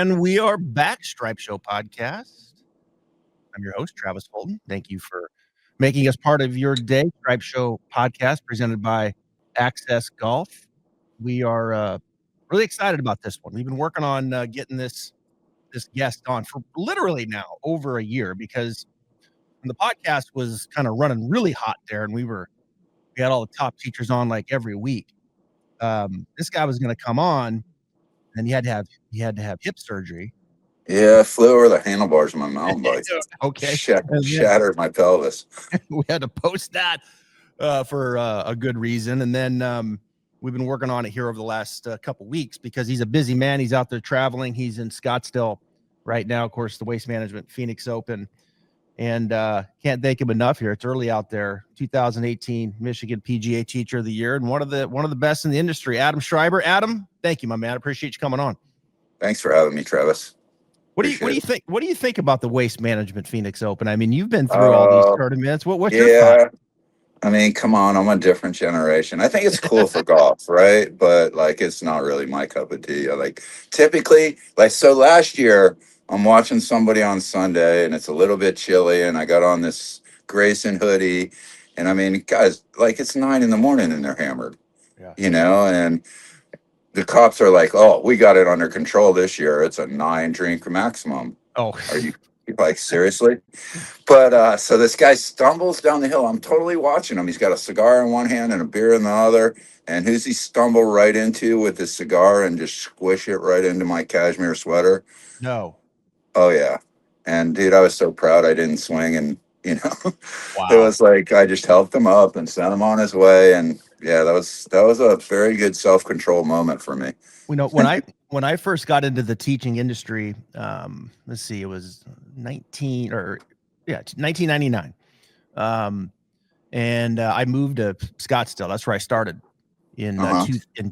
And we are back, Stripe Show Podcast. I'm your host, Travis Fulton. Thank you for making us part of your day. Stripe Show Podcast presented by Access Golf. We are really excited about this one. We've been working on getting this guest on for literally now over a year, because when the podcast was kind of running really hot there and we had all the top teachers on like every week. This guy was going to come on, and he had to have hip surgery. Yeah, I flew over the handlebars of my mountain bike. Okay. Shattered my pelvis. We had to post that for a good reason. And then we've been working on it here over the last couple weeks because he's a busy man. He's out there traveling. He's in Scottsdale right now. Of course, the Waste Management Phoenix Open. And can't thank him enough here. It's early out there. 2018 Michigan PGA Teacher of the Year and one of the best in the industry, Adam Schriber. Adam, thank you, my man. I appreciate you coming on. Thanks for having me, Travis. What do you think? What do you think about the Waste Management Phoenix Open? I mean, you've been through all these tournaments. What's your thought? I mean, come on, I'm a different generation. I think it's cool for golf, right? But like, it's not really my cup of tea. Typically, so last year I'm watching somebody on Sunday and it's a little bit chilly and I got on this Grayson hoodie and I mean, guys, it's 9 a.m. and they're hammered, and the cops are like, oh, we got it under control this year. It's a 9 drink maximum. Oh, are you seriously? But so this guy stumbles down the hill. I'm totally watching him. He's got a cigar in one hand and a beer in the other. And who's he stumble right into with his cigar and just squish it right into my cashmere sweater? No. Oh, yeah. And dude, I was so proud I didn't swing. And, wow. It was like I just helped him up and sent him on his way. And yeah, that was a very good self-control moment for me. When I first got into the teaching industry, let's see, it was 1999. And I moved to Scottsdale. That's where I started in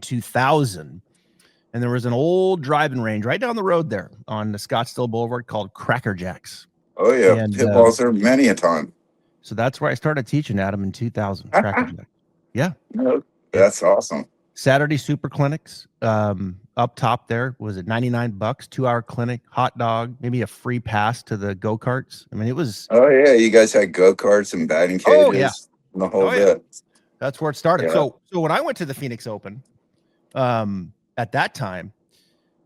2000. And there was an old driving range right down the road there on the Scottsdale Boulevard called Cracker Jacks. Oh, yeah. And hit balls there many a time. So that's where I started teaching, Adam, in 2000. Cracker Jacks. Yeah. No, that's awesome. Saturday super clinics. Up top there was it $99, 2-hour clinic, hot dog, maybe a free pass to the go-karts. I mean, it was. Oh yeah, you guys had go-karts and batting cages. Oh yeah, and the whole bit. That's where it started. Yeah. So when I went to the Phoenix Open, at that time,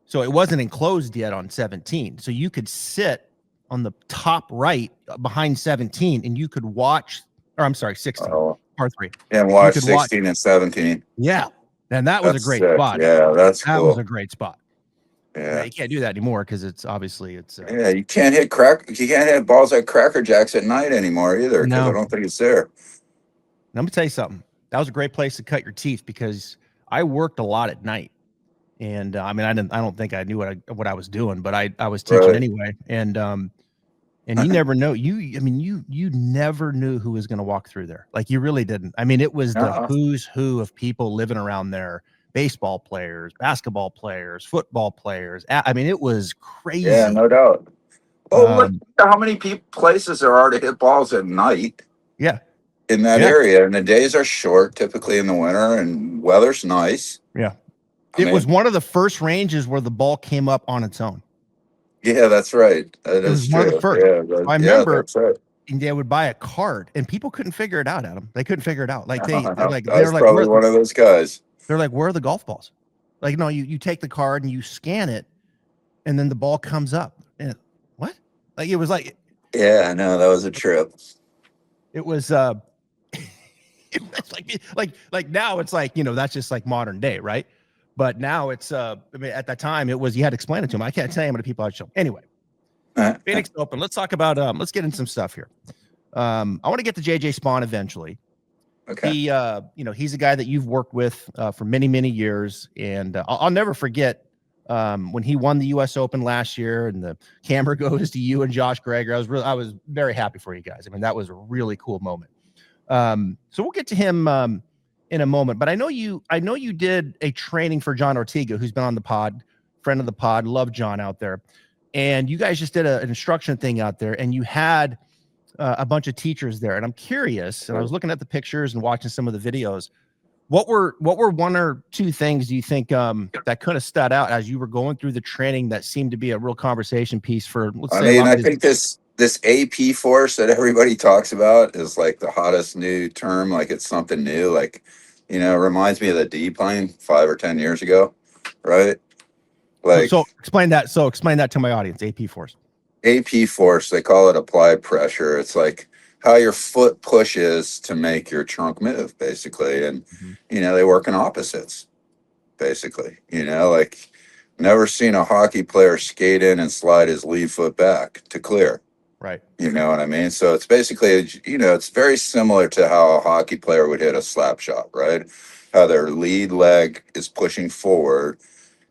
so it wasn't enclosed yet on 17, so you could sit on the top right behind 17, and you could watch. Or I'm sorry, 16, par 3. And watch 16 and 17. Yeah. And that was a great spot. Yeah, that's cool. That was a great spot. Yeah, you can't do that anymore because it's yeah, you can't hit balls at Cracker Jacks at night anymore either because I don't think it's there. Let me tell you something. That was a great place to cut your teeth because I worked a lot at night, and I don't think I knew what I was doing, but I was teaching anyway, and you never know. You never knew who was going to walk through there. Like, you really didn't. I mean, it was the who's who of people living around there. Baseball players, basketball players, football players. I mean, it was crazy. Yeah, no doubt. Oh, look how many places there are to hit balls at night. Yeah. In that area. And the days are short, typically in the winter, and weather's nice. Yeah. It was one of the first ranges where the ball came up on its own. Yeah, that's right. It was one of the first. Yeah, I remember that's right. They would buy a card, and people couldn't figure it out, Adam. They couldn't figure it out. Like I was probably one of those guys. They're like, where are the golf balls? Like, no, you take the card and you scan it, and then the ball comes up. And what? Like, it was like. Yeah, I know, that was a trip. It was it was like now it's like, that's just like modern day, right? But now it's I mean, at that time it was, you had to explain it to them. I can't tell you how many people I'd show. Anyway, Phoenix Open. Let's talk about let's get into some stuff here. I want to get to JJ Spaun eventually. Okay. He he's a guy that you've worked with for many, many years, and I'll never forget when he won the U.S. Open last year, and the camera goes to you and Josh Greger. I was very happy for you guys. I mean, that was a really cool moment. So we'll get to him in a moment, but I know you did a training for John Ortega, who's been on the pod, friend of the pod, love John out there, and you guys just did an instruction thing out there, and you had a bunch of teachers there, and I'm curious, and I was looking at the pictures and watching some of the videos. What were one or two things you think that could have stood out as you were going through the training that seemed to be a real conversation piece for, let's I say, a mean, lot I of these? think this AP force that everybody talks about is like the hottest new term. Like it's something new. Like, it reminds me of the D plane 5 or 10 years ago, right? Like So explain that. So explain that to my audience. AP force. AP force, they call it applied pressure. It's like how your foot pushes to make your trunk move, basically. And, Mhm. they work in opposites, basically. Like never seen a hockey player skate in and slide his lead foot back to clear. Right. You know what I mean? So it's basically, it's very similar to how a hockey player would hit a slap shot, right? How their lead leg is pushing forward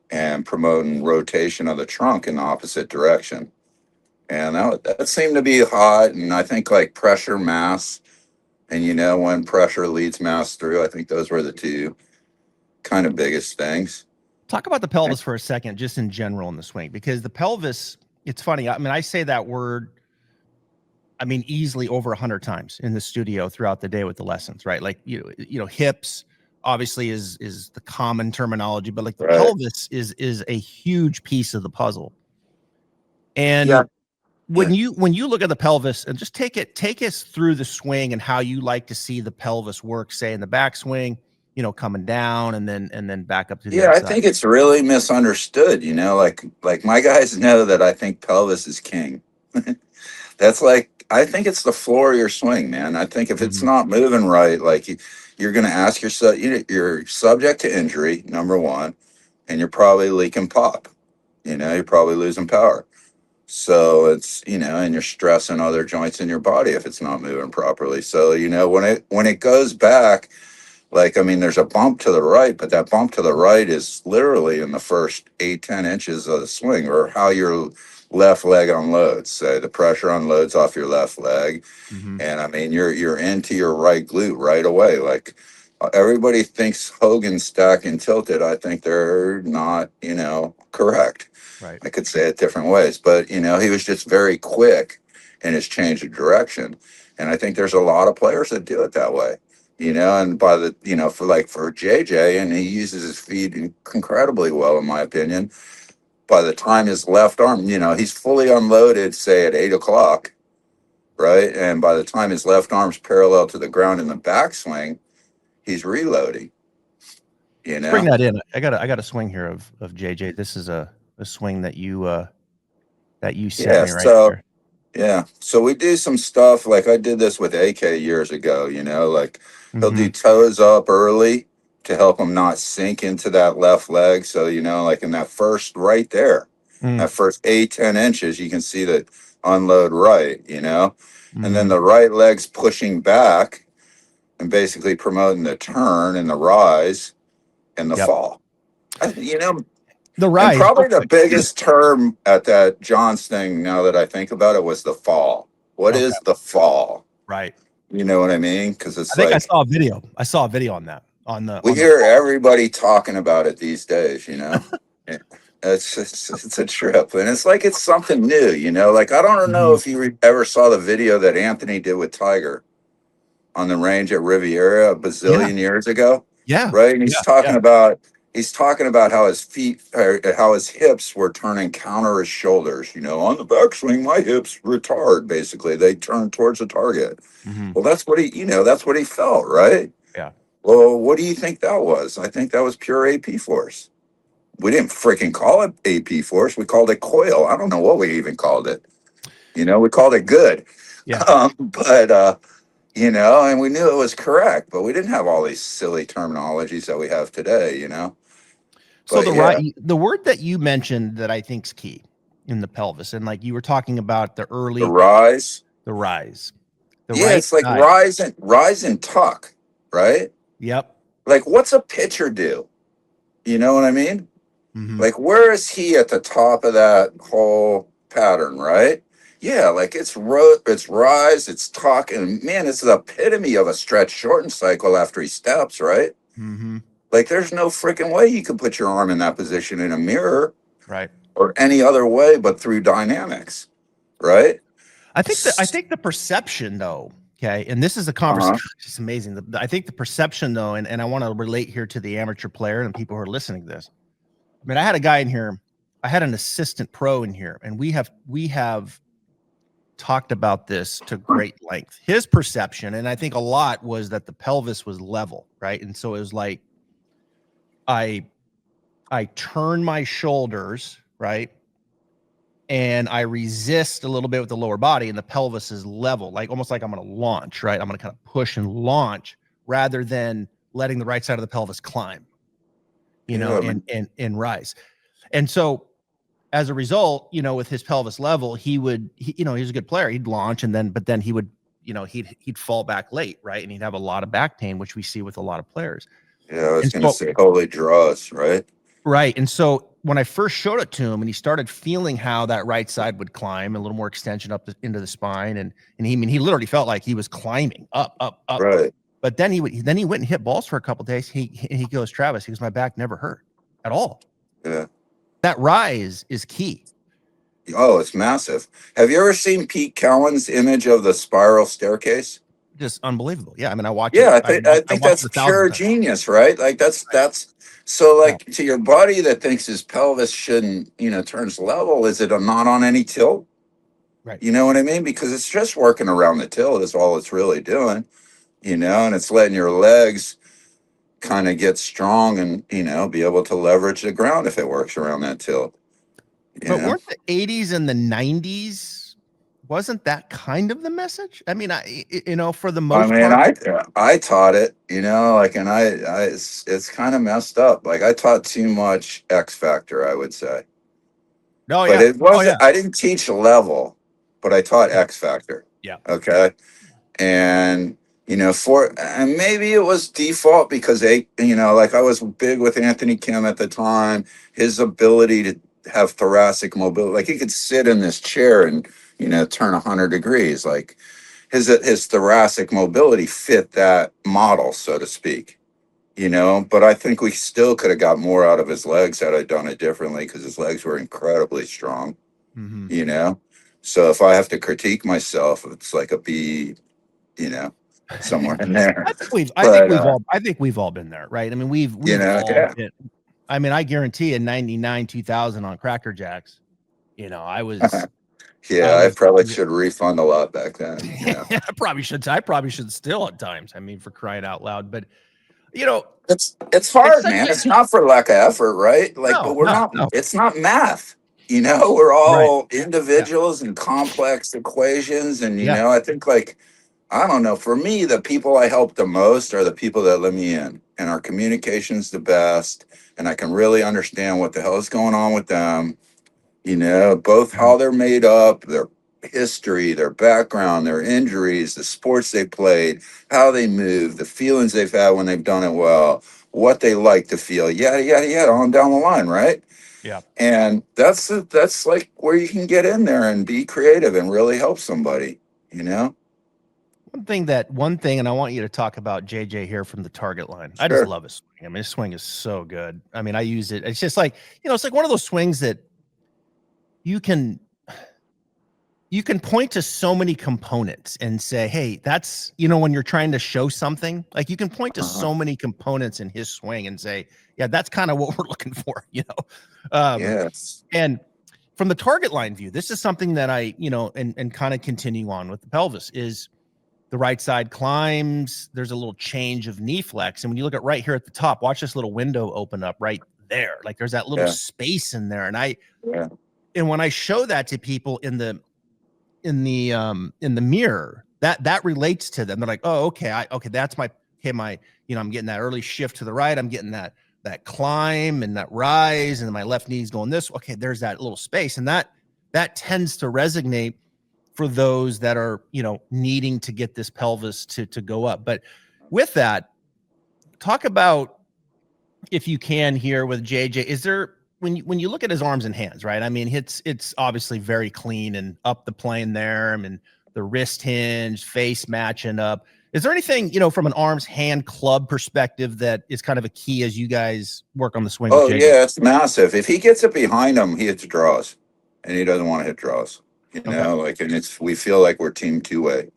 and promoting rotation of the trunk in the opposite direction. And that seemed to be hot. And I think like pressure, mass, and when pressure leads mass through, I think those were the two kind of biggest things. Talk about the pelvis for a second, just in general in the swing, because the pelvis, it's funny. I mean, I say that word, I mean, easily over 100 times in the studio throughout the day with the lessons, right? Like, hips obviously is the common terminology, but like the Right. pelvis is a huge piece of the puzzle. Yeah. And Yeah. when you look at the pelvis and just take us through the swing and how you like to see the pelvis work, say in the backswing, coming down and then back up to the Yeah, I inside. think it's really misunderstood, like my guys know that I think pelvis is king. That's like I think it's the floor of your swing, man. I think if it's Mhm. not moving right, like you're going to ask yourself, you're subject to injury, number one, and you're probably leaking pop. You're probably losing power. So it's and you're stressing other joints in your body if it's not moving properly. So when it goes back, like I mean, there's a bump to the right, but that bump to the right is literally in the first 8-10 inches of the swing, or how your left leg unloads. Say the pressure unloads off your left leg, Mhm. and I mean you're into your right glute right away. Like everybody thinks Hogan's stack and tilted. I think they're not correct. Right. I could say it different ways, but he was just very quick in his change of direction, and I think there's a lot of players that do it that way. And by the for JJ, and he uses his feet incredibly well, in my opinion. By the time his left arm, he's fully unloaded, say at 8 o'clock, right? And by the time his left arm's parallel to the ground in the backswing, he's reloading. You Let's bring know? that in. I got a swing here of JJ. This is a swing that you sent Yeah. me right So here. yeah. So we do some stuff like I did this with AK years ago. Like he'll do Mhm. toes up early to help him not sink into that left leg. So like in that first right there, Mm. that first 8-10 inches, you can see the unload right. And then Mhm. the right leg's pushing back and basically promoting the turn and the rise and the Yep. fall. I, you know, The and rise, real probably the quick. biggest term at that Johns thing, now that I think about it, was the fall. What Okay. is the fall? Right. You know what I mean? Because I it's think I like saw a video. I saw a video on that we on the hear fall. everybody talking about it these days. It- it's a trip, and it's like it's something new. Like I don't know Mhm. if you ever saw the video that Anthony did with Tiger on the range at Riviera a Yeah. bazillion years ago, Yeah. right? And Yeah. Yeah. he's talking about how his feet, or how his hips were turning counter his shoulders. On the backswing, my hips retard. Basically, they turn towards the target. Mhm. Well, that's what he felt, right? Yeah. Well, what do you think that was? I think that was pure AP force. We didn't freaking call it AP force. We called it coil. I don't know what we even called it. We called it good. Yeah. But and we knew it was correct, but we didn't have all these silly terminologies that we have today. So But yeah, the word that you mentioned that I think's key in the pelvis, and like you were talking about the the rise. rise, the Yeah, right it's like side. rise and tuck, right? Yep. Like what's a pitcher do? You know what I mean? Mhm. Like where is he at the top of that whole pattern, right? Yeah, like it's rise, it's tuck, and man, it's the epitome of a stretch shorten cycle after he steps, right? Mhm. Like there's no freaking way you could put your arm in that position in a mirror Right. or any other way but through dynamics, right? I think the perception though Okay. And this is a conversation. Uh-huh. It's amazing. I think the perception, though, and I want to relate here to the amateur player and people who are listening to this. I mean, I had a guy in here. I had an assistant pro in here, and we have talked about this to great length. His perception, and I think a lot, was that the pelvis was level, right? And so it was like I turn my shoulders, right? And I resist a little bit with the lower body, and the pelvis is level, like almost like I'm going to launch, right? I'm going to kind of push and launch rather than letting the right side of the pelvis climb, and rise. And so as a result, with his pelvis level, he was a good player. He'd launch but then he would, he'd fall back late, right? And he'd have a lot of back pain, which we see with a lot of players. Yeah, I was And going to say, holy draws, right? Right. And so when I first showed it to him and he started feeling how that right side would climb, a little more extension up into the spine. And he literally felt like he was climbing up. Right. But then he went and hit balls for a couple of days. He goes, Travis, he goes, my back never hurt at all. Yeah. That rise is key. Oh, it's massive. Have you ever seen Pete Cowan's image of the spiral staircase? Just unbelievable. Yeah. I mean, I watch Yeah, it. I think that's pure genius, right? Like that's so like to your buddy that thinks his pelvis shouldn't, turns level, is it not on any tilt? Right. You know what I mean? Because it's just working around the tilt is all it's really doing, and it's letting your legs kind of get strong and, be able to leverage the ground if it works around that tilt. But weren't the 80s and the 90s, wasn't that kind of the message? I mean, for the most part. I taught it, and it's kind of messed up. Like I taught too much X Factor, I would say. No, But yeah. it wasn't, I didn't teach level, but I taught X Factor. Yeah. Okay. And, and maybe it was default because like I was big with Anthony Kim at the time, his ability to have thoracic mobility, like he could sit in this chair and, turn 100 degrees. Like his thoracic mobility fit that model, so to speak. But I think we still could have got more out of his legs had I done it differently because his legs were incredibly strong. Mm-hmm. So if I have to critique myself, it's like a B, somewhere in there. I think we've all been there, right? I mean, we've all been. I mean, I guarantee in 99, 2000 on Cracker Jacks, I was. I probably should refund a lot back then. I probably should still at times. I mean, for crying out loud, but it's hard, man. It's not for lack of effort, right? Like, but we're not. No. It's not math. We're all individuals and complex equations, and I think I don't know. For me, the people I help the most are the people that let me in, and our communication's the best, and I can really understand what the hell is going on with them. Both how they're made up, their history, their background, their injuries, the sports they played, how they move, the feelings they've had when they've done it well, what they like to feel, yada, yada, yada, on down the line, right? Yeah. And that's like where you can get in there and be creative and really help somebody, One thing, and I want you to talk about JJ here from the target line. Sure. I just love his swing. I mean, his swing is so good. I mean, I use it. It's just like, it's like one of those swings that you can point to so many components and say, hey, that's, when you're trying to show something, like you can point to so many components in his swing and say, yeah, that's kind of what we're looking for, Yes. And from the target line view, this is something that I, and kind of continue on with the pelvis is the right side climbs. There's a little change of knee flex. And when you look at right here at the top, watch this little window open up right there. Like there's that little space in there. And when I show that to people in the mirror, that relates to them. They're like, oh, okay. That's my, I'm getting that early shift to the right. I'm getting that climb and that rise, and my left knee's going this. Okay. There's that little space. And that tends to resonate for those that are, needing to get this pelvis to go up. But with that, talk about, if you can, here with JJ, is there, when you look at his arms and hands, right? I mean, it's obviously very clean and up the plane there. I mean, the wrist hinge, face matching up. Is there anything, from an arms hand club perspective that is kind of a key as you guys work on the swing? Oh, yeah, it's massive. If he gets it behind him, he hits draws, and he doesn't want to hit draws. And we feel like we're team two-way.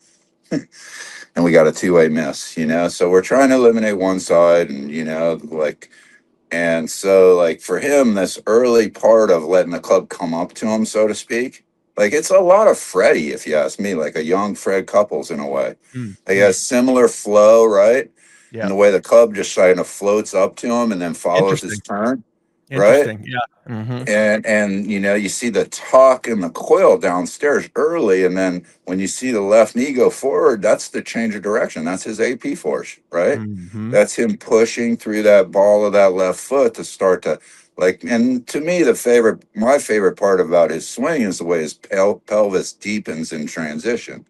and we got a two-way miss, so we're trying to eliminate one side, and like, and so like for him, this early part of letting the club come up to him, so to speak, like it's a lot of Freddie, if you ask me, like a young Fred Couples in a way. Mm, He has similar flow, right? And yeah. the way the club just kind of floats up to him and then follows his Interesting. turn, right? Interesting. Yeah. Mhm. And you see the tuck and the coil downstairs early, and then when you see the left knee go forward, that's the change of direction. That's his AP force, right? Mhm. That's him pushing through that ball of that left foot to start to, like. And to me, my favorite part about his swing is the way his pelvis deepens in transition,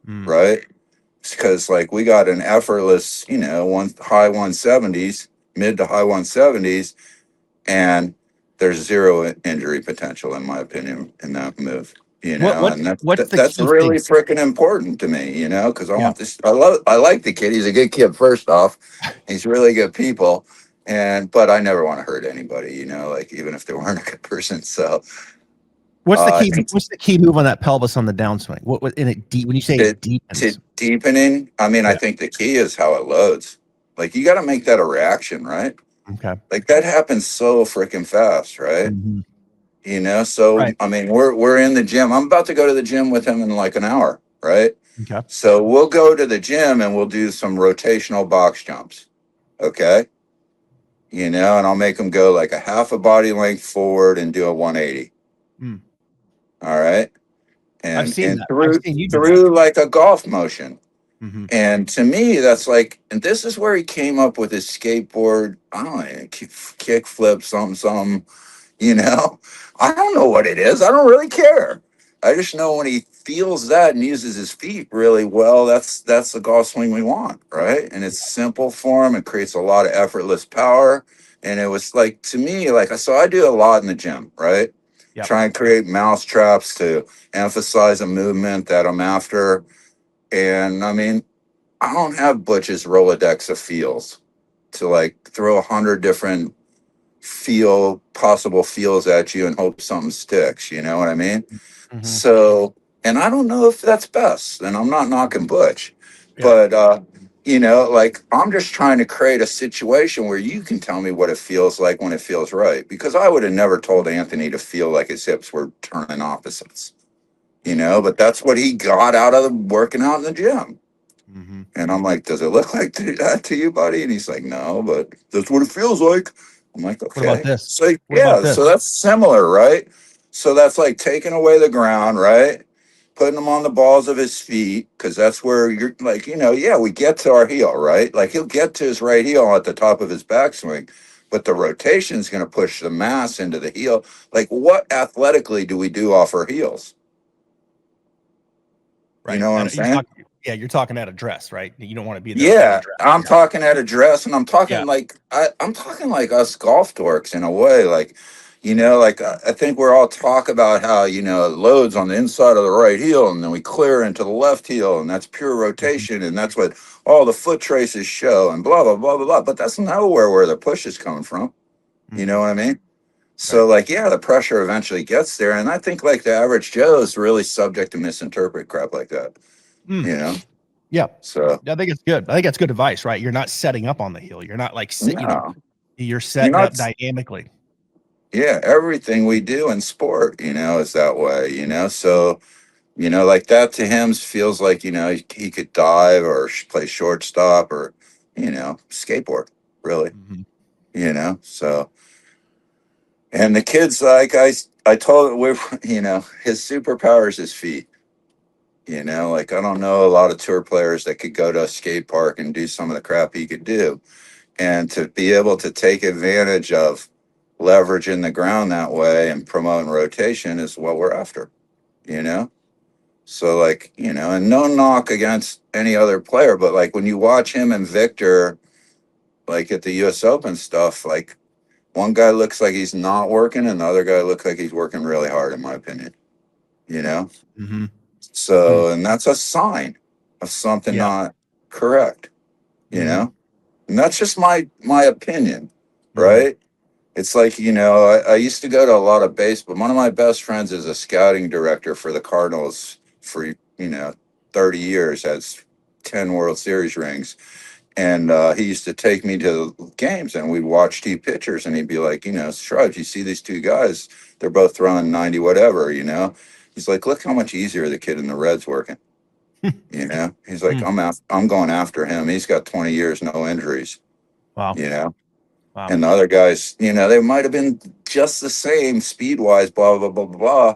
Mm. right? Because like we got an effortless, one high 170s, mid to high 170s, and there's zero injury potential in my opinion in that move. And What's the that's key really thing? freaking important to me, because I Yeah. want this. I like the kid. He's a good kid. First off, he's really good people, but I never want to hurt anybody, like even if they weren't a good person. So What's the I key think what's the key move on that pelvis on the downswing? What in it deep when you say to it to deepens? deepening. I mean, I Yeah. think the key is how it loads. Like you got to make that a reaction, right? Okay. Like that happens so freaking fast, right? Mhm. So Right. I mean, we're in the gym. I'm about to go to the gym with him in like an hour, right? Okay. So we'll go to the gym and we'll do some rotational box jumps, okay? And I'll make him go like a half a body length forward and do a 180. Mm. All right, I've and seen and that. I've through seen you do that. through like a golf motion. Mhm. And to me, that's like, and this is where he came up with his skateboard. I don't know, kick flip, something. You know, I don't know what it is. I don't really care. I just know when he feels that and uses his feet really well, that's the golf swing we want, right? And it's simple for him. It creates a lot of effortless power. And it was like to me, like so I do a lot in the gym, right? Yep. Try and create mouse traps to emphasize a movement that I'm after. And I mean, I don't have Butch's Rolodex of feels to like throw 100 different possible feels at you and hope something sticks. You know what I mean? Mhm. So, and I don't know if that's best. And I'm not knocking Butch, Yeah. but like I'm just trying to create a situation where you can tell me what it feels like when it feels right. Because I would have never told Anthony to feel like his hips were turning opposites. But that's what he got out of working out in the gym. Mhm. And I'm like, does it look like that to you, buddy? And he's like, no, but that's what it feels like. I'm like, What about okay. this? So What about yeah, this? so that's similar, right? So that's like taking away the ground, right? Putting him on the balls of his feet, because that's where you're like, yeah, we get to our heel, right? Like he'll get to his right heel at the top of his backswing, but the rotation is going to push the mass into the heel. Like, what athletically do we do off our heels? You Right. know what I'm And saying? you're talking at address, right? You don't want to be there at Yeah, address. I'm Yeah. talking at address, and I'm Yeah. talking like I'm talking like us golf dorks in a way. Like, like I think we're all talk about how it loads on the inside of the right heel, and then we clear into the left heel, and that's pure Mhm. rotation, and that's what all the foot traces show, and blah blah blah blah blah. But that's nowhere where the push is coming from. You know Mhm. what I mean? Right. So like, yeah, the pressure eventually gets there, and I think like the average Joe is really subject to misinterpret crap like that. Mm. You know, Yeah. so I think it's good. I think that's good advice, right? You're not setting up on the heel. You're not like no, you're you're setting up not. dynamically. Yeah, everything we do in sport, is that way, So, like that to him feels like, he could dive or play shortstop or, skateboard, really, Mhm. So, and the kids, like I told him, his superpower is his feet, like I don't know a lot of tour players that could go to a skate park and do some of the crap he could do. And to be able to take advantage of leveraging the ground that way and promoting rotation is what we're after, you know? So, like, and no knock against any other player, but like when you watch him and Victor, like at the US Open stuff, like one guy looks like he's not working and the other guy looks like he's working really hard, in my opinion, you know? Mhm. Mm. So, and that's a sign of something Yeah. not correct, you Mhm. know? And that's just my opinion, Mhm. right? It's like, I used to go to a lot of baseball. One of my best friends is a scouting director for the Cardinals for, 30 years, has 10 World Series rings. And he used to take me to games and we'd watch T pitchers and he'd be like, Shrubs, you see these two guys, they're both throwing 90 whatever, He's like, look how much easier the kid in the Reds working, He's like, I'm going after him. He's got 20 years, no injuries, Wow. you know. Wow. And the other guys, they might have been just the same speed wise, blah, blah, blah, blah, blah.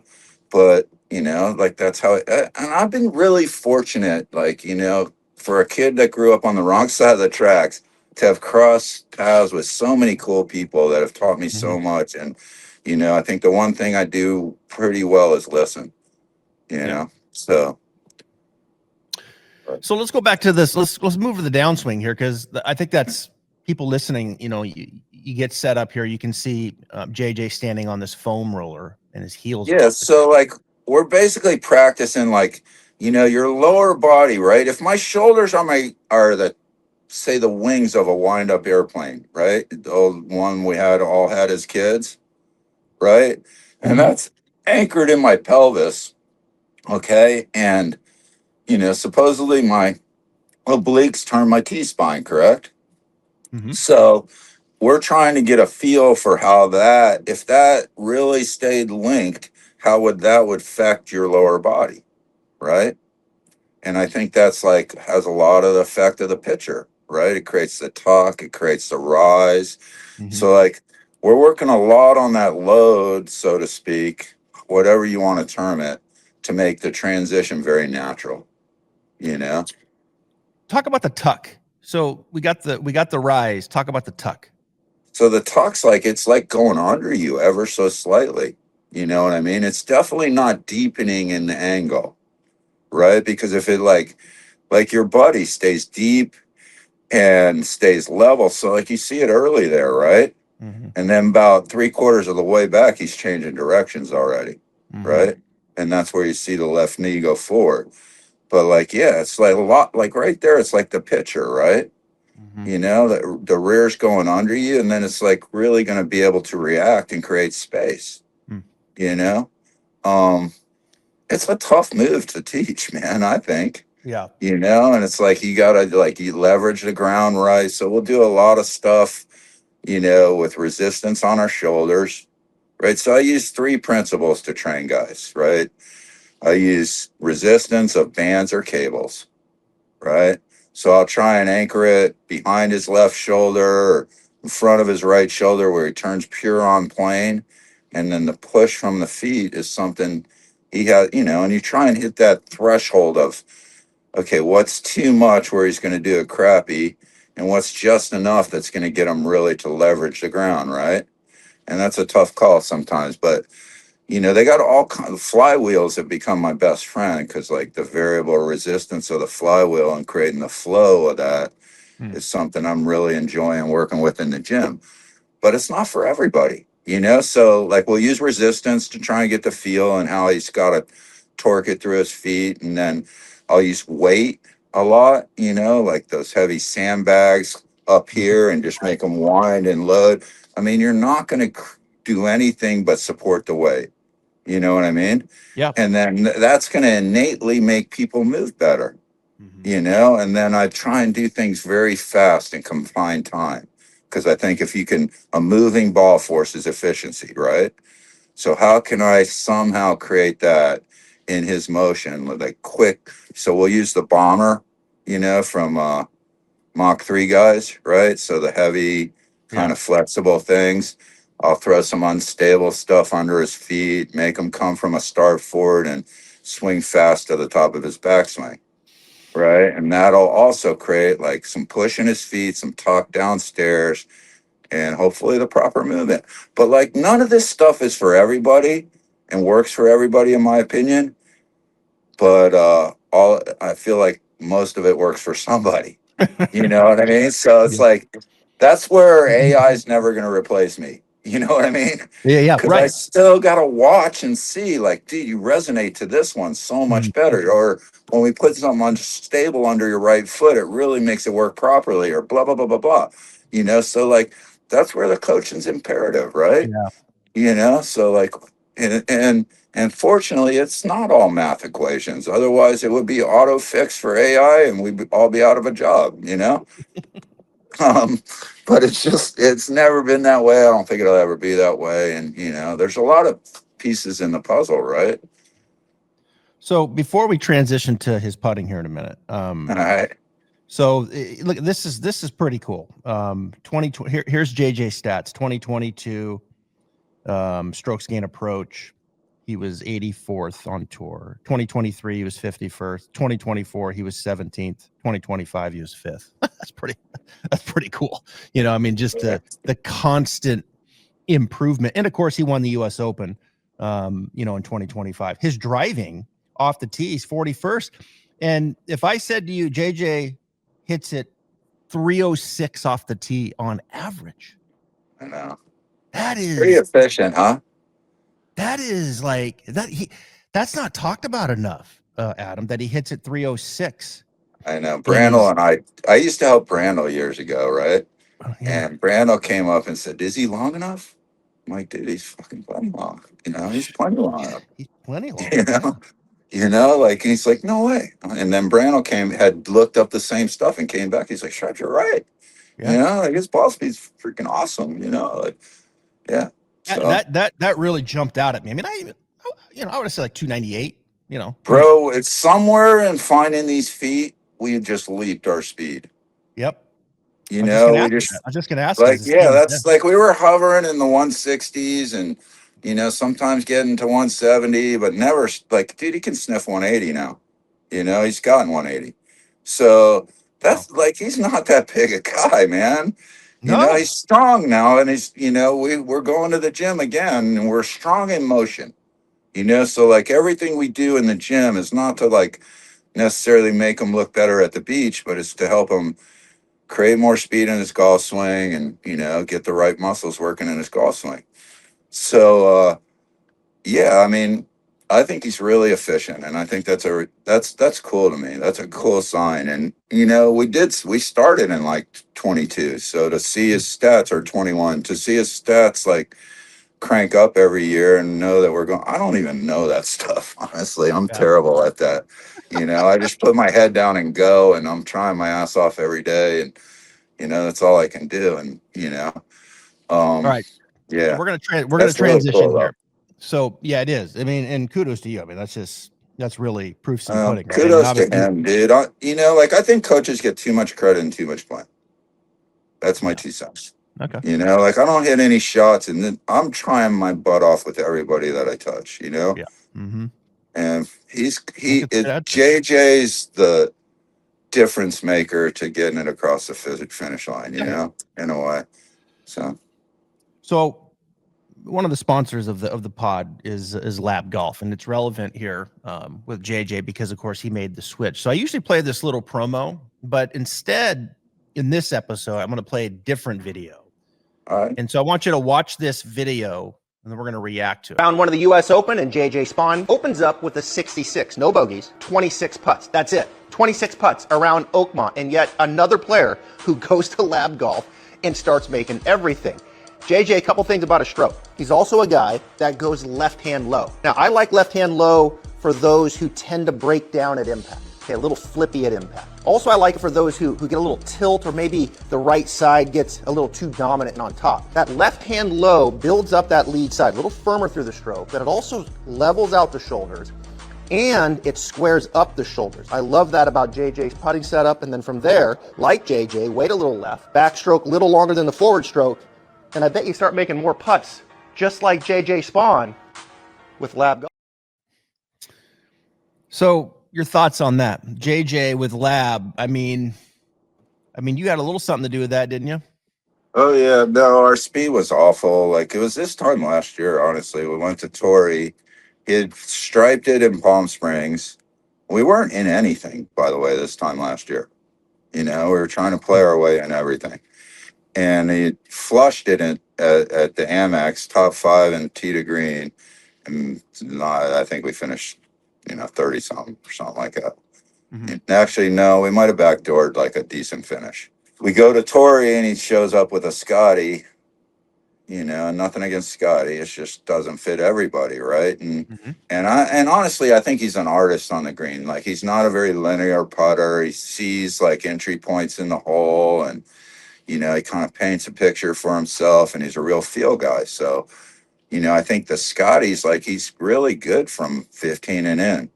But, like that's how and I've been really fortunate, like, for a kid that grew up on the wrong side of the tracks to have crossed paths with so many cool people that have taught me so much. And, I think the one thing I do pretty well is listen, so. So let's go back to this. Let's move to the downswing here, because I think that's people listening. You get set up here. You can see JJ standing on this foam roller and his heels. Yeah. So like we're basically practicing like, your lower body, right? If my shoulders are say the wings of a wind up airplane, right? The one we all had as kids, right? And that's anchored in my pelvis. Okay. And, supposedly my obliques turn my T-spine, correct? So we're trying to get a feel for how if that really stayed linked, how would affect your lower body, right? And I think that's like has a lot of the effect of the pitcher, right? It creates the tuck, it creates the rise. So like we're working a lot on that load, so to speak, whatever you want to term it, to make the transition very natural, Talk about the tuck. So we got the rise. Talk about the tuck. So the tuck's like it's like going under you ever so slightly. You know what I mean? It's definitely not deepening in the angle, right? Because if it like your buddy stays deep and stays level, so like you see it early there, right? And then about 3/4 of the way back, he's changing directions already, right? And that's where you see the left knee go forward. But like, yeah, it's like a lot, like right there, it's like the pitcher, right? The rear's going under you, and then it's like really going to be able to react and create space. You know, it's a tough move to teach, man. I think. Yeah. And it's like you gotta you leverage the ground right. So we'll do a lot of stuff, with resistance on our shoulders, right? So I use 3 principles to train guys, right? I use resistance of bands or cables, right? So I'll try and anchor it behind his left shoulder or in front of his right shoulder where he turns pure on plane. And then the push from the feet is something he has, and you try and hit that threshold of, okay, what's too much where he's going to do it crappy and what's just enough that's going to get him really to leverage the ground, right? And that's a tough call sometimes, but they got all kinds of flywheels have become my best friend because like the variable resistance of the flywheel and creating the flow of that is something I'm really enjoying working with in the gym. But it's not for everybody, So like we'll use resistance to try and get the feel and how he's got to torque it through his feet. And then I'll use weight a lot, like those heavy sandbags up here and just make them wind and load. I mean, you're not going to do anything but support the weight. You know what I mean? Yeah. And then that's going to innately make people move better, and then I try and do things very fast in confined time. Because I think if you can, a moving ball forces efficiency, right? So how can I somehow create that in his motion with a quick, so we'll use the bomber, from Mach 3 guys, right? So the heavy kind of flexible things. I'll throw some unstable stuff under his feet, make him come from a start forward and swing fast to the top of his backswing. Right. And that'll also create like some push in his feet, some tuck downstairs, and hopefully the proper movement. But like none of this stuff is for everybody and works for everybody, in my opinion. But I feel like most of it works for somebody. You know what I mean? So it's like that's where AI is never going to replace me. You know what I mean? Yeah. Because I Right. still got to watch and see, like, dude, you resonate to this one so much better. Or when we put something unstable under your right foot, it really makes it work properly, or blah, blah, blah, blah, blah. So like that's where the coaching's imperative, right? Yeah. So like, and And fortunately, it's not all math equations. Otherwise, it would be auto fix for AI and we'd all be out of a job, you know? Um, but it's never been that way. I don't think it'll ever be that way. And, there's a lot of pieces in the puzzle, right? So before we transition to his putting here in a minute, All right. so look, this is pretty cool. 2020. Here's JJ stats. 2022 strokes gain approach. He was 84th on tour. 2023 he was 51st. 2024 he was 17th. 2025 he was 5th. That's pretty cool. I mean, just the constant improvement. And of course, he won the US Open, in 2025. His driving off the tee is 41st. And if I said to you, JJ hits it 306 off the tee on average, I know. that Pretty is efficient, huh? that is like that's not talked about enough, Adam, that he hits it 306. I know. And he's Brandel and I used to help Brandel years ago, right? yeah, And Brandel came up and said, "Is he long enough?" I'm like, "Dude, he's fucking plenty long. He's plenty long. he's plenty long. You know, like he's like, no way." And then Brandel had looked up the same stuff and came back. He's like, "Shred, you're right. Yeah. Like his ball speed's freaking awesome. Like, yeah." So That really jumped out at me. I mean, I would have said like 298, bro, it's somewhere in finding these feet. We had just leaped our speed. Yep. We I just was just gonna ask. like, yeah, that's like we were hovering in the 160s and sometimes getting to 170, but never like, dude, he can sniff 180 now. He's gotten 180. So that's like, he's not that big a guy, man. No. He's strong now, and we're going to the gym again, and we're strong in motion. So like everything we do in the gym is not to like necessarily make him look better at the beach, but it's to help him create more speed in his golf swing and get the right muscles working in his golf swing. So yeah, I mean, I think he's really efficient, and I think that's cool to me. That's a cool sign. And we started in like 22, so to see his stats, or 21, to see his stats like crank up every year and know that we're going. I don't even know that stuff, honestly. I'm terrible at that. I just put my head down and go, and I'm trying my ass off every day, and that's all I can do. And All right. yeah, So we're gonna transition really cool, here. So yeah, it is. I mean, and kudos to you. I mean, that's really proofs in pudding. Right? Kudos to him, dude. I think coaches get too much credit and too much blame. That's my 2 cents. Okay. Like I don't hit any shots, and then I'm trying my butt off with everybody that I touch. Yeah. Mm-hmm. And JJ's the difference maker to getting it across the finish line. In a way. So one of the sponsors of the pod is Lab Golf, and it's relevant here with JJ because of course he made the switch. So I usually play this little promo, but instead in this episode I'm going to play a different video. All right. And so I want you to watch this video, and then we're going to react to it. Round one of the US Open, and JJ Spaun opens up with a 66, no bogeys, 26 putts. That's it. 26 putts around Oakmont, and yet another player who goes to Lab Golf and starts making everything. JJ, a couple things about his stroke. He's also a guy that goes left-hand low. Now, I like left-hand low for those who tend to break down at impact. Okay, a little flippy at impact. Also, I like it for those who get a little tilt, or maybe the right side gets a little too dominant and on top. That left-hand low builds up that lead side, a little firmer through the stroke, but it also levels out the shoulders, and it squares up the shoulders. I love that about JJ's putting setup. And then from there, like JJ, wait a little left, backstroke a little longer than the forward stroke, and I bet you start making more putts, just like JJ Spaun with Lab Golf. So your thoughts on that, JJ with Lab? I mean, you had a little something to do with that, didn't you? Oh yeah, no, our speed was awful. Like it was this time last year. Honestly, we went to Torrey. He had striped it in Palm Springs. We weren't in anything, by the way, this time last year. We were trying to play our way in everything. And he flushed it at the Amex, top 5 and tee to green. And I think we finished, 30 something or something like that. Mm-hmm. Actually, no, we might have backdoored like a decent finish. We go to Torrey and he shows up with a Scotty, you know, and nothing against Scotty. It just doesn't fit everybody, right? Mhm. And honestly, I think he's an artist on the green. Like, he's not a very linear putter. He sees like entry points in the hole, and you know, he kind of paints a picture for himself, and he's a real feel guy. So, you know, I think the Scotty's like, he's really good from 15 and in,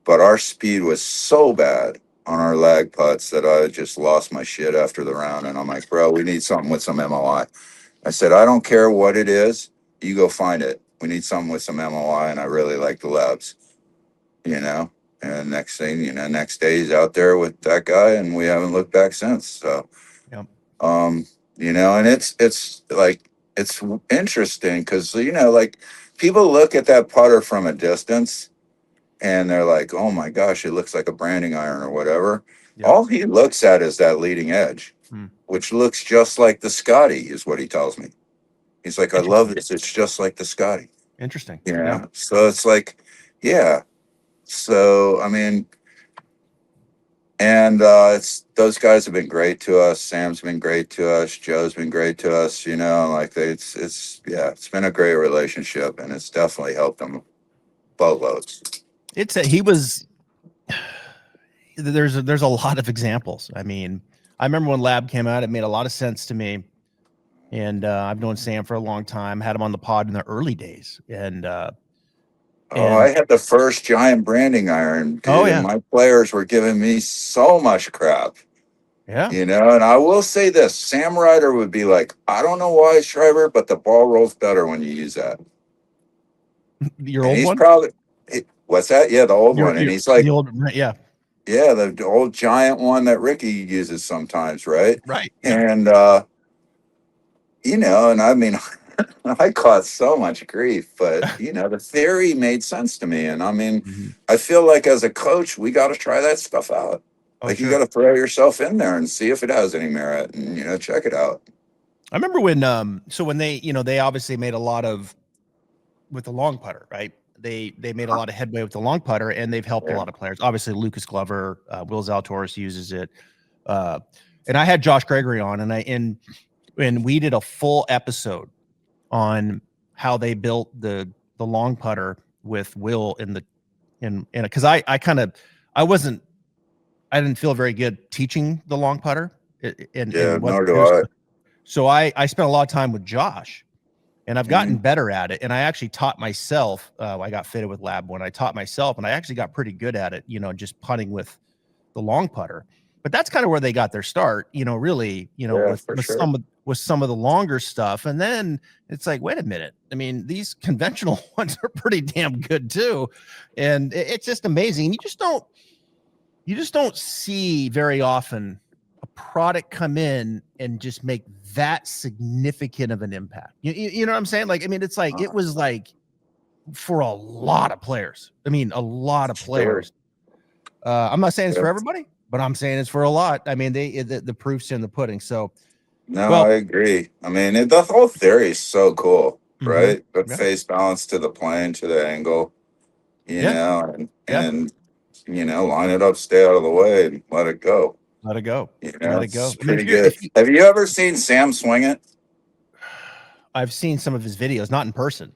but our speed was so bad on our lag putts that I just lost my shit after the round. And I'm like, bro, we need something with some MOI. I said, I don't care what it is. You go find it. We need something with some MOI. And I really like the labs, you know. And next thing, you know, next day he's out there with that guy, and we haven't looked back since. So, Yep. you know, and it's like, it's interesting because, you know, like, people look at that putter from a distance and they're like, oh my gosh, it looks like a branding iron or whatever. Yep. All he looks at is that leading edge, which looks just like the Scotty, is what he tells me. He's like, I love this. It's just like the Scotty. Interesting. Yeah. So it's like, yeah. So, I mean, and it's, those guys have been great to us. Sam's been great to us. Joe's been great to us. You know, like, yeah, it's been a great relationship, and it's definitely helped them boatloads. He was. There's a lot of examples. I mean, I remember when Lab came out, it made a lot of sense to me. And I've known Sam for a long time. Had him on the pod in the early days, and I had the first giant branding iron, dude, oh yeah, and my players were giving me so much crap. yeah. You know, and I will say this, Sam Ryder would be like, I don't know why, Schriber, but the ball rolls better when you use that. Your And old he's one? probably, what's that? Yeah, the old one. And he's like, the old, yeah, yeah, the old giant one that Ricky uses sometimes, right? right. Yeah. And, you know, and I mean, I caught so much grief, but, you know, the theory made sense to me. And I mean, I feel like as a coach, we got to try that stuff out. Oh, Like, sure. you got to throw yourself in there and see if it has any merit, and, you know, check it out. I remember when so when they, you know, they obviously made a lot of with the long putter, right? They made a lot of headway with the long putter, and they've helped a lot of players. Obviously, Lucas Glover, Will Zalatoris uses it, and I had Josh Gregory on, and we did a full episode on how they built the long putter with Will in because I didn't feel very good teaching the long putter, Yeah, and what nor do I. so I spent a lot of time with Josh, and I've gotten Mhm. better at it. And I actually taught myself. I got fitted with Lab when I taught myself, and I actually got pretty good at it, you know, just putting with the long putter. But that's kind of where they got their start, you know, really, you know, Yeah, for sure. some of the longer stuff. And then it's like, wait a minute. I mean, these conventional ones are pretty damn good too. And it's just amazing. You just don't see very often a product come in and just make that significant of an impact. You know what I'm saying? Like, I mean, it's like, it was like for a lot of players. I mean, a lot of players. I'm not saying it's for everybody, but I'm saying it's for a lot. I mean, the proof's in the pudding. So, No, well, I agree. I mean, the whole theory is so cool, right? The yeah, face balance to the plane, to the angle, you yeah, know, yeah. and you know, line it up, stay out of the way, and let it go. Let it go. You know, Let it go. it's I mean, pretty good. Have you ever seen Sam swing it? I've seen some of his videos, not in person.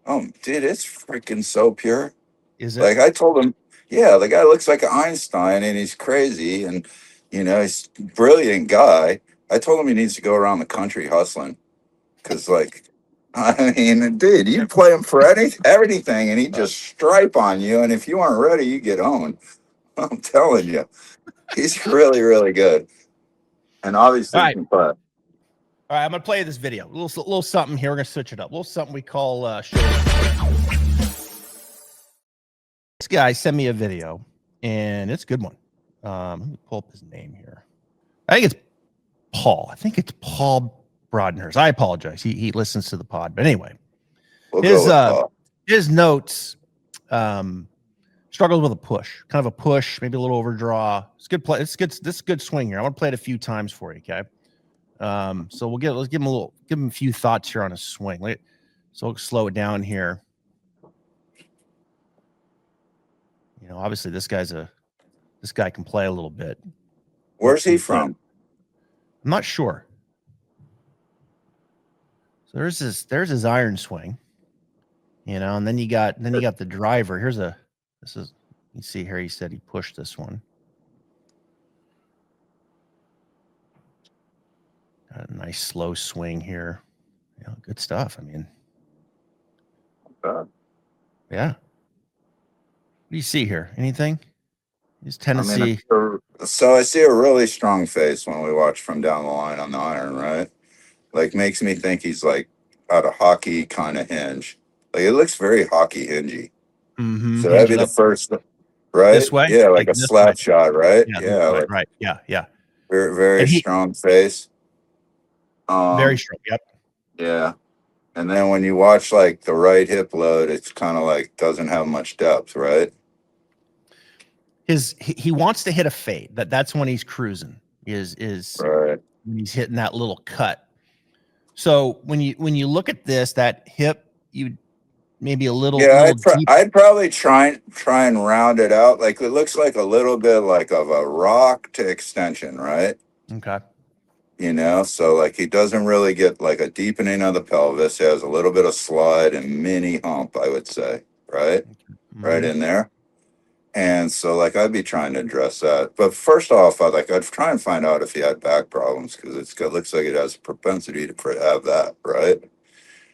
Oh, dude, it's freaking so pure. Is it? Like, I told him, yeah, the guy looks like Einstein, and he's crazy, and you know, he's a brilliant guy. I told him he needs to go around the country hustling, because, like, I mean, dude, you play him for everything, and he just stripe on you, and if you aren't ready, you get owned. I'm telling you, he's really, really good, and obviously All he right. can play. All right, I'm gonna play this video. A little something here. We're gonna switch it up. A little something we call show. This guy sent me a video, and it's a good one. Let me pull up his name here. I think it's Paul. I think it's Paul Broadhurst. I apologize. He listens to the pod, but anyway, We'll go with Paul. his notes struggles with a push, kind of a push, maybe a little overdraw. It's good play. It's good. This is a good swing here. I want to play it a few times for you. Okay. So let's give him a few thoughts here on his swing. So we'll slow it down here. You know, obviously this guy can play a little bit. Where's he from? I'm not sure. So there's his iron swing, and then you got the driver. You see here, he said he pushed this one. Got a nice slow swing here. Good stuff. I mean, yeah. What do you see here? Anything? His Tennessee. So I see a really strong face when we watch from down the line on the iron, right? Like makes me think he's like got a hockey kind of hinge. Like it looks very hockey hingy. So that'd be the first, right? This way? Yeah, like a this slap way. shot, right? Yeah, Yeah, like right. Yeah. very, very strong face. Very strong. Yep. Yeah. And then when you watch like the right hip load, it's kind of like doesn't have much depth, right? He wants to hit a fade. That's when he's cruising. Is right. When he's hitting that little cut. So when you look at this, that hip, you maybe a little. Yeah, deep. I'd probably try and round it out. Like it looks like a little bit like of a rock to extension, right? Okay. So like he doesn't really get like a deepening of the pelvis. He has a little bit of slide and mini hump, I would say, right? Mm-hmm. Right in there. And so like I'd be trying to address that. But first off, I'd try and find out if he had back problems because it looks like it has a propensity to have that, right?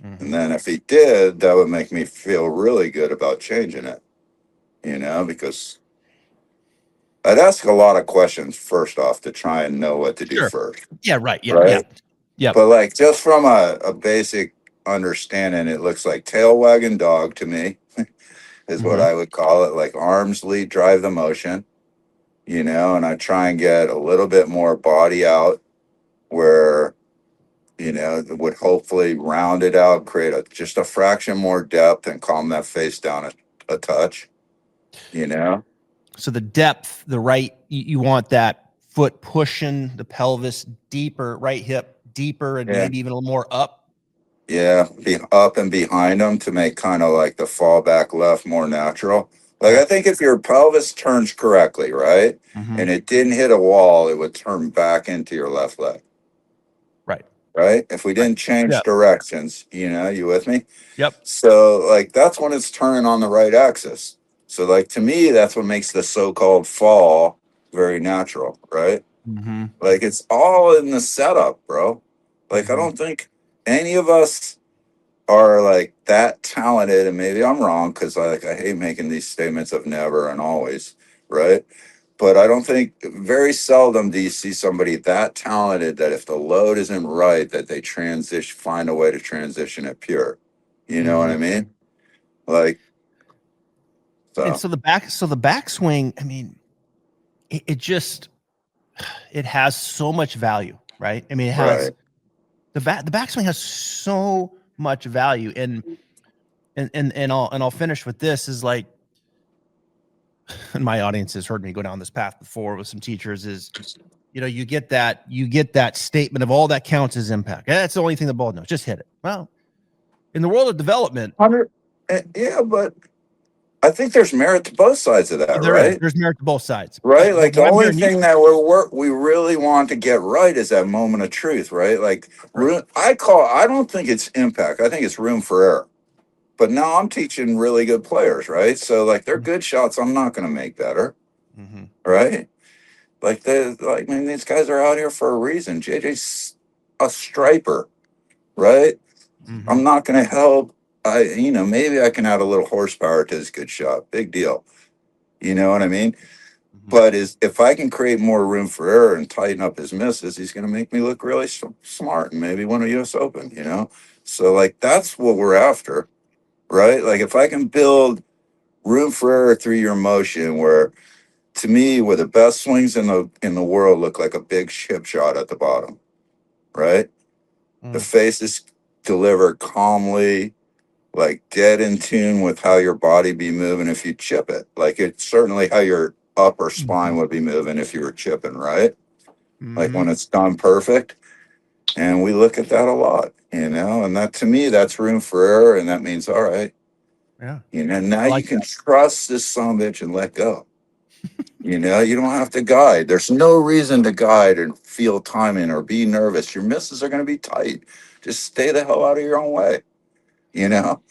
Mm-hmm. And then if he did, that would make me feel really good about changing it, because I'd ask a lot of questions first off to try and know what to do first. Yeah, right. Yeah, right? Yeah. But like just from a basic understanding, it looks like tail wagging dog to me is what I would call it. Like arms lead drive the motion, and I try and get a little bit more body out where, it would hopefully round it out, create just a fraction more depth and calm that face down a touch, So the depth, the right, you want that foot pushing the pelvis deeper, right hip deeper, and maybe even a little more up. Yeah, be up and behind them to make kind of like the fallback left more natural. Like I think if your pelvis turns correctly, right, and it didn't hit a wall, it would turn back into your left leg. Right? If we didn't change directions, you with me? Yep. So like that's when it's turning on the right axis. So like to me, that's what makes the so-called fall very natural, right? Mm-hmm. Like it's all in the setup, bro. Like I don't think any of us are like that talented, and maybe I'm wrong because I hate making these statements of never and always, right? But I don't think very seldom do you see somebody that talented that if the load isn't right, that they find a way to transition it pure. You know what I mean? Like, so. And so the backswing, I mean, it has so much value, right? I mean, it has the backswing has so much value, and I'll finish with this is like, and my audience has heard me go down this path before with some teachers is, you get that statement of all that counts as impact. That's the only thing the ball knows. Just hit it. Well, in the world of development, yeah, but I think there's merit to both sides of that, right? There's merit to both sides, right? Like the only thing that we really want to get right is that moment of truth, right? Like I don't think it's impact. I think it's room for error. But now I'm teaching really good players, right? So like they're good shots. I'm not going to make better, right? Like these guys are out here for a reason. JJ's a striper, right? I'm not going to help. Maybe I can add a little horsepower to his good shot. Big deal. You know what I mean? But if I can create more room for error and tighten up his misses, he's going to make me look really smart and maybe win a U.S. Open. So like that's what we're after. Right? Like if I can build room for error through your motion where to me where the best swings in the world look like a big chip shot at the bottom. Right? The faces deliver calmly, like dead in tune with how your body be moving if you chip it. Like it's certainly how your upper spine would be moving if you were chipping, right? Like when it's done perfect. And we look at that a lot, and that to me, that's room for error. And that means, all right, now you can trust this son of a bitch and let go. You don't have to guide. There's no reason to guide and feel timing or be nervous. Your misses are going to be tight. just stay the hell out of your own way. You know?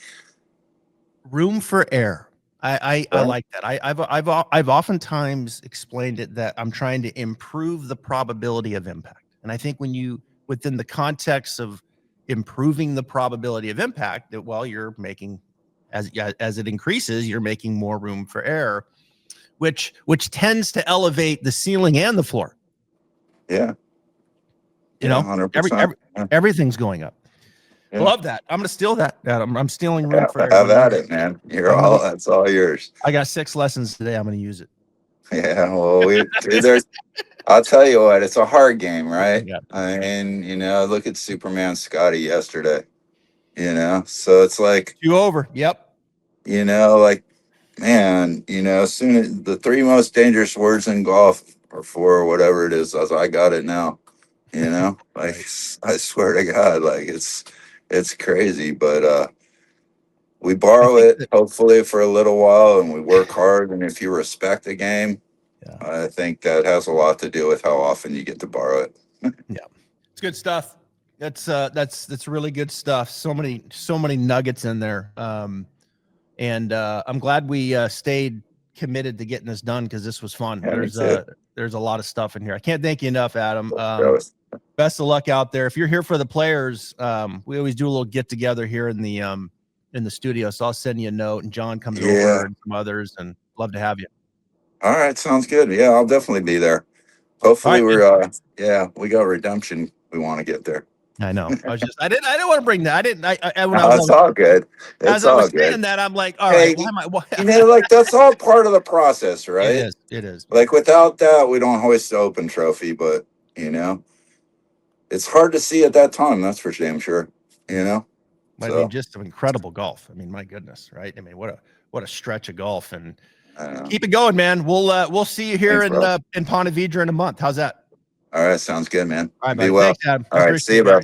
Room for error. I Right. like that. I've oftentimes explained it that I'm trying to improve the probability of impact. And I think when you, within the context of improving the probability of impact, that well, you're making, as it increases, you're making more room for error, which tends to elevate the ceiling and the floor. Yeah. You know, 100%. everything's going up. Yeah. Love that. I'm gonna steal that, Adam. I'm stealing room Yeah, for error. have at it, man. That's all yours. I got 6 lessons today. I'm gonna use it. Yeah, well, dude, I'll tell you what, it's a hard game, right? Yeah. I mean, look at Superman Scotty yesterday, so it's like, 2 over. Yep. like, man, soon as the 3 most dangerous words in golf or 4 or whatever it is, I got it now, like, I swear to God, like, it's crazy, but, we borrow it hopefully for a little while and we work hard. And if you respect the game, Yeah. I think that has a lot to do with how often you get to borrow it. Yeah. It's good stuff. That's really good stuff. So many nuggets in there. And I'm glad we stayed committed to getting this done because this was fun. Yeah, There's a lot of stuff in here. I can't thank you enough, Adam. Best of luck out there. If you're here for the players, we always do a little get together here in the studio. So I'll send you a note and John comes over and some others and love to have you. All right. Sounds good. Yeah, I'll definitely be there. Hopefully we got redemption. We want to get there. I know. I didn't want to bring that. It's all good. As I was saying that, I'm like, all right, like that's all part of the process, right? It is. Like without that, we don't hoist the Open trophy, but it's hard to see at that time. That's for damn sure. I mean, just some incredible golf. I mean, my goodness, right? I mean, what a stretch of golf, and keep it going, man. We'll see you here in Ponte Vedra in a month. How's that? All right, sounds good, man. All right, be well. Thanks, Adam. All right, see you, bro.